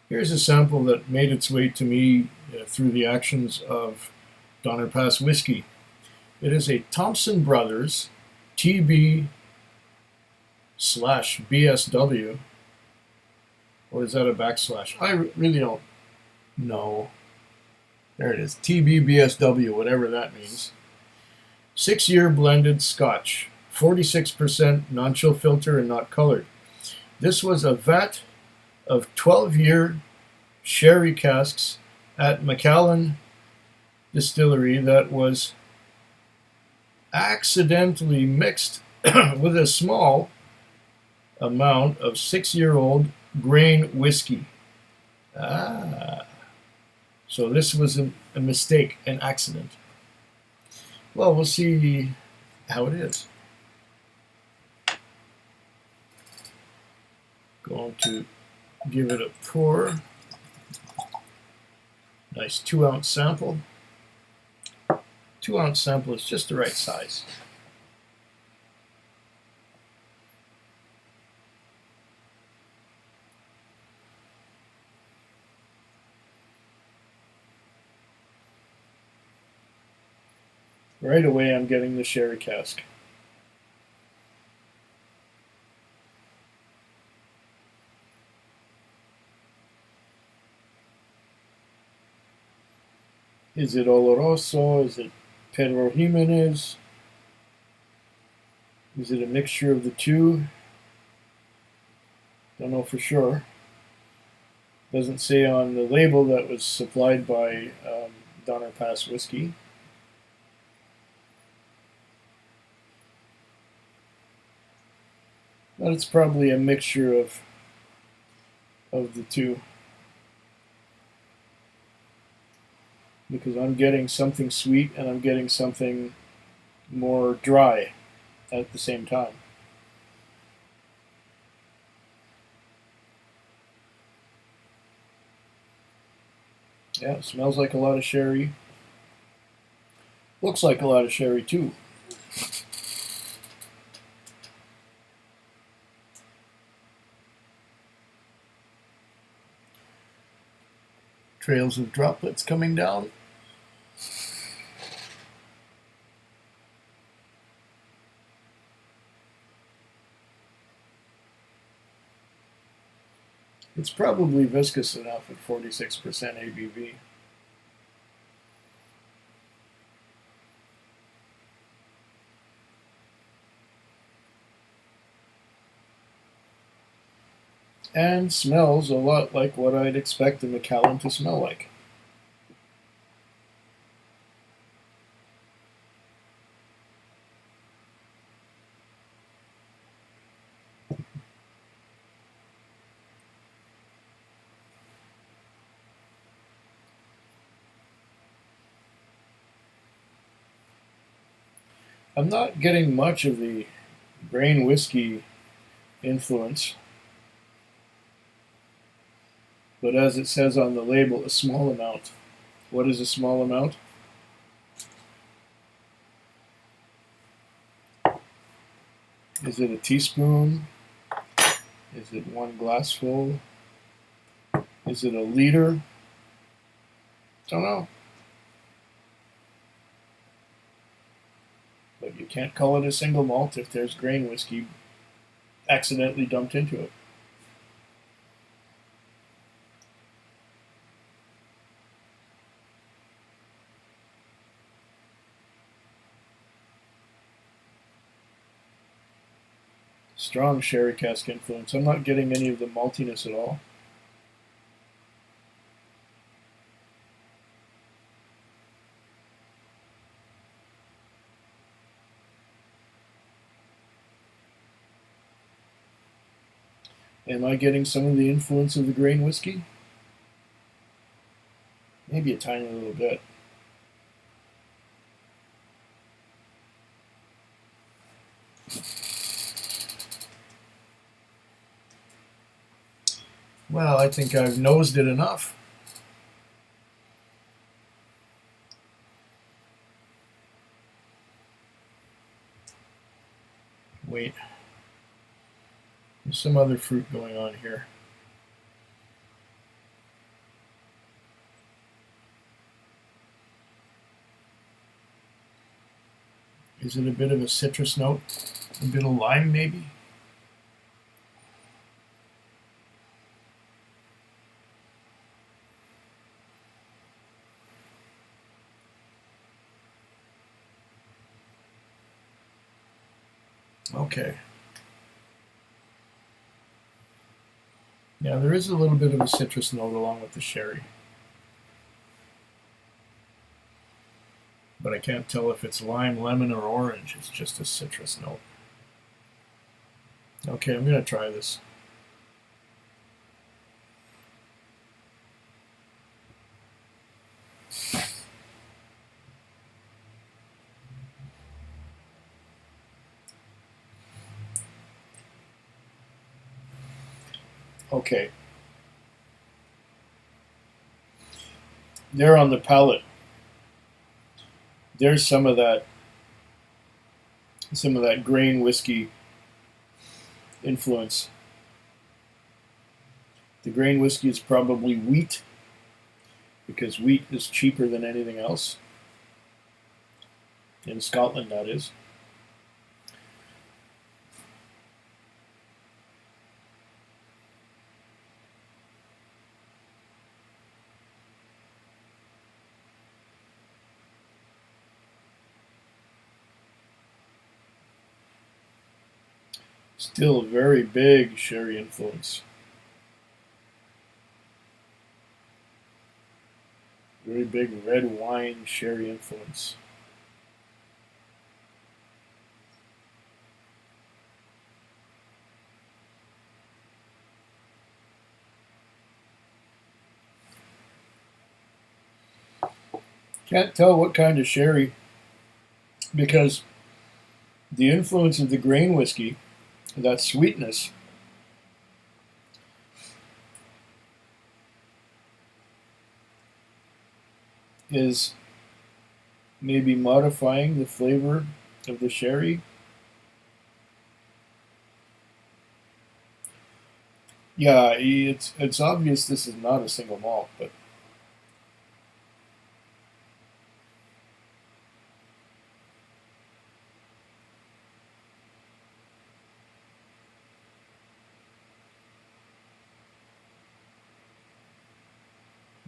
Here's a sample that made its way to me through the actions of Donner Pass Whiskey. It is a Thompson Brothers TB slash BSW. Or is that a backslash? I really don't know. There it is. TBBSW, whatever that means. 6-year blended Scotch. 46% non-chill filter and not colored. This was a vat of 12-year sherry casks at Macallan Distillery that was accidentally mixed with a small amount of 6-year-old grain whiskey. So this was a mistake, an accident. Well, we'll see how it is. Going to give it a pour. Nice 2-ounce sample. 2-ounce sample is just the right size. Right away I'm getting the sherry cask. Is it Oloroso? Is it Pedro Jimenez? Is it a mixture of the two? Don't know for sure. Doesn't say on the label that was supplied by Donner Pass Whiskey. But it's probably a mixture of the two. Because I'm getting something sweet and I'm getting something more dry at the same time. Yeah, it smells like a lot of sherry. Looks like a lot of sherry too. Trails of droplets coming down. It's probably viscous enough at 46% ABV. And smells a lot like what I'd expect a Macallan to smell like. I'm not getting much of the grain whiskey influence, but as it says on the label, a small amount. What is a small amount? Is it a teaspoon? Is it 1 glassful? Is it a liter? Don't know. But you can't call it a single malt if there's grain whiskey accidentally dumped into it. Strong sherry cask influence. I'm not getting any of the maltiness at all. Am I getting some of the influence of the grain whiskey? Maybe a tiny little bit. Well, I think I've nosed it enough. Wait. There's some other fruit going on here. Is it a bit of a citrus note? A bit of lime, maybe? Okay. Yeah, there is a little bit of a citrus note along with the sherry. But I can't tell if it's lime, lemon, or orange. It's just a citrus note. Okay, I'm going to try this. Okay. There on the palate, there's some of that grain whiskey influence. The grain whiskey is probably wheat, because wheat is cheaper than anything else. In Scotland, that is. Still a very big sherry influence. Very big red wine sherry influence. Can't tell what kind of sherry, because the influence of the grain whiskey, that sweetness, is maybe modifying the flavor of the sherry. Yeah, it's obvious this is not a single malt, but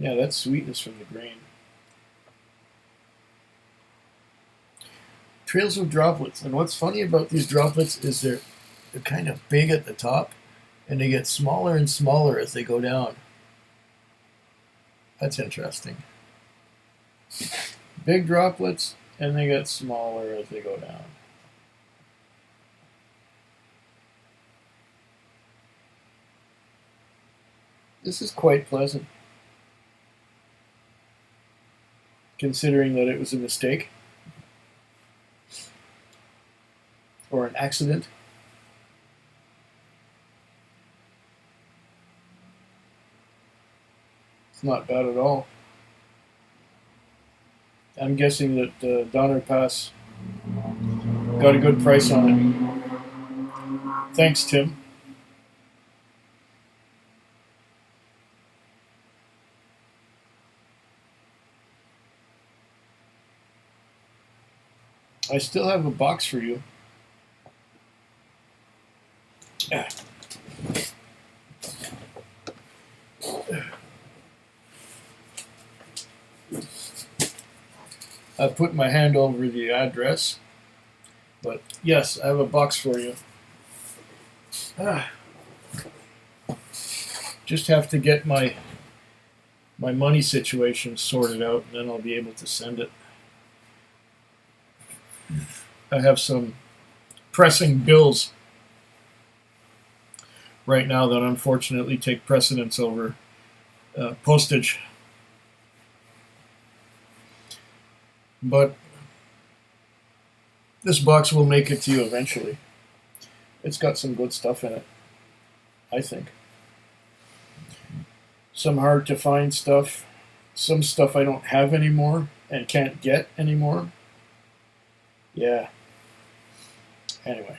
yeah, that's sweetness from the grain. Trails of droplets, and what's funny about these droplets is they're kind of big at the top, and they get smaller and smaller as they go down. That's interesting. Big droplets, and they get smaller as they go down. This is quite pleasant, considering that it was a mistake or an accident. It's not bad at all. I'm guessing that Donner Pass got a good price on it. Thanks, Tim. I still have a box for you. I put my hand over the address, but yes, I have a box for you. Just have to get my money situation sorted out, and then I'll be able to send it. I have some pressing bills right now that unfortunately take precedence over postage. But this box will make it to you eventually. It's got some good stuff in it, I think. Some hard to find stuff, some stuff I don't have anymore and can't get anymore. Yeah. Anyway.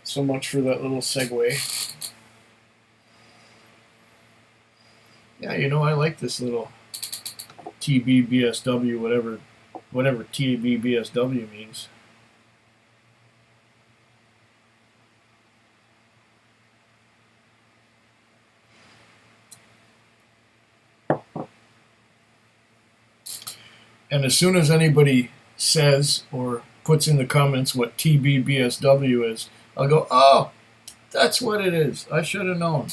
So much for that little segue. Yeah, I like this little TBBSW, whatever whatever TBBSW means. And as soon as anybody says or puts in the comments what TBBSW is, I'll go, oh, that's what it is. I should have known.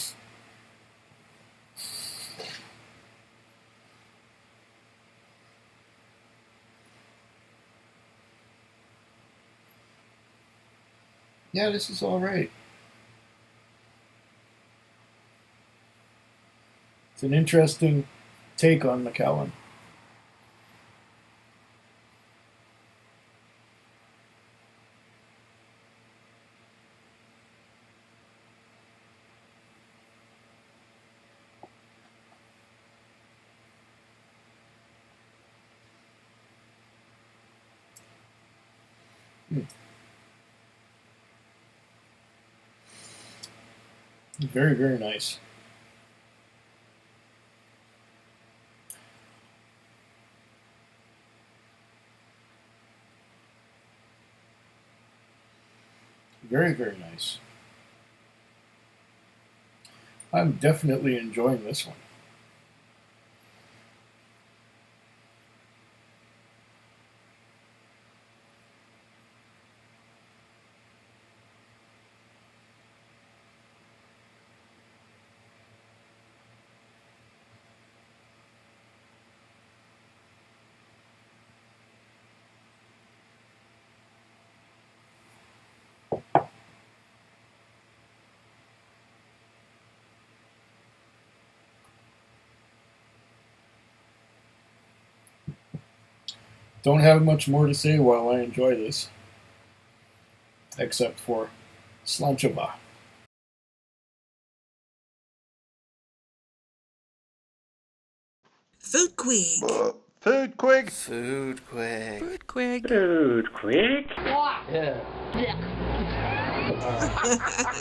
Yeah, this is all right. It's an interesting take on Macallan. Very, very nice. Very, very nice. I'm definitely enjoying this one. Don't have much more to say while I enjoy this, except for Slanchova. Food Quig. Food quick. Food quick. Food Quig. Food quick. Yeah.